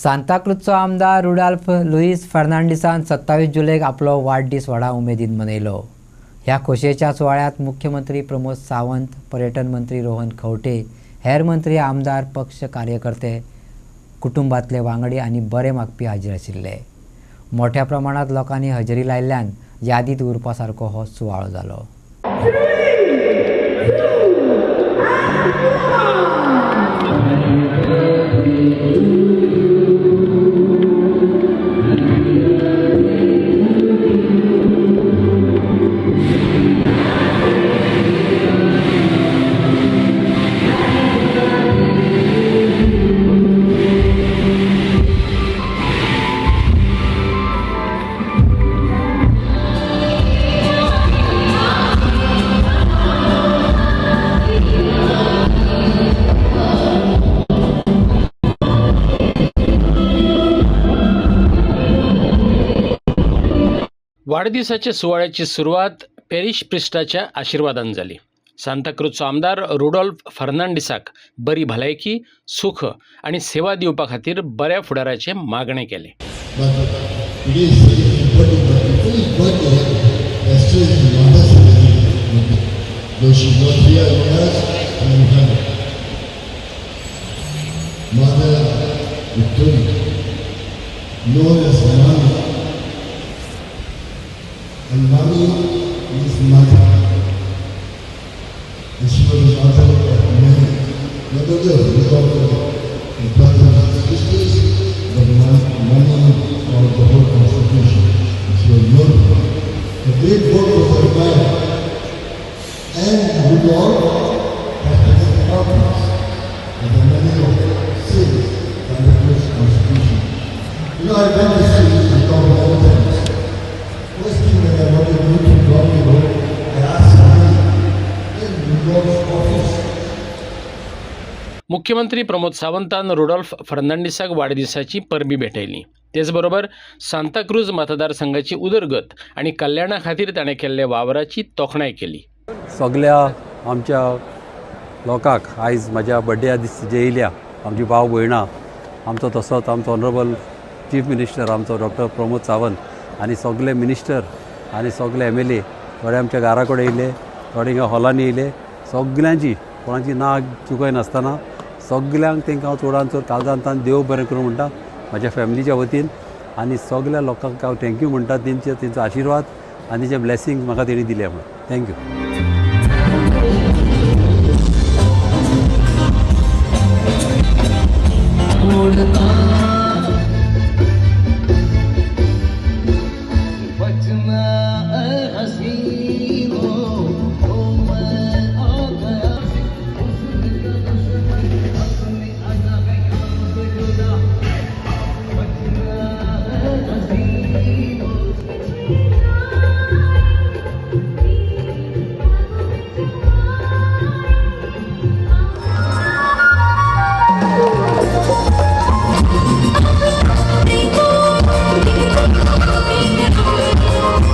सांताक्रूजचो आमदार Rudolph Lewis फर्नांडिसान 27 जुलैक आपलो वाडदीस व्हडा उमेदीन मनयलो। ह्या खोशयेच्या सुवाळ्यात मुख्यमंत्री प्रमोद सावंत, पर्यटन मंत्री रोहन खंवटे, हेर मंत्री, आमदार, पक्ष कार्यकर्ते, कुटुंबातले वांगडी आनी बरे मागपी हाजीर आशिल्ले। मोठ्या प्रमाणात लोकांनी हजेरी लायिल्ल्यान यादीत उरपा सारको हो सुवाळो जालो। वाढदिवसाच्या सुवाळ्याची सुरुवात पॅरिश प्रिस्टाच्या आशीर्वादान जाली। सांताक्रूजचो आमदार रुडॉल्फ फर्नांडिसाक बरी भलायकी, सुख आणि सेवा दिवपा खातीर बऱ्या फुडाराचे मागणे केले। And mommy is mother. And she was the mother of many. Not only the brothers and sisters, but mommy of the whole constitution. She was known. The great work was admired. And Rudolph has taken purpose of the many of sins and the first constitution. You know, I went to see this and talk all the time. First thing that I wanted to do to God, I asked him in God's office. मुख्यमंत्री Pramod सावंतान Rudolph फर्नांडिसाक वाढदिवसाची परबी भेटयली। तेचबरोबर सांताक्रूज मतदारसंघाची उदरगत आणि कल्याणा खातीर ताणें केल्ल्या वावराची तोखणाय केली। सगळ्या आमच्या लोकांक आयज म्हाज्या बर्थडे दीस जे येयल्या आमची भाव भयणां, आमचो तसोच आमचो ऑनरेबल चीफ मिनिस्टर आमचो डॉक्टर प्रमोद सावंत आनी सगळे मिनिस्टर आनी सगळे MLA थोडे आमच्या घरा कडेन येयले, थोडे हिंगा हॉलांनी येयले। सगळ्यांची कोणाची नांव चुकय नासतना सगळ्यांक तांकां हांव चडांत चड काळजांतल्यान देव बरें करूं म्हणटा म्हाज्या फॅमिलीच्या वतीन, आनी सगळ्या लोकांक हांव थँक्यू म्हणटा तेंचो आशिर्वाद आनी तेंचे ब्लेसिंग म्हाका तेणी दिले म्हणून। थँक्यू।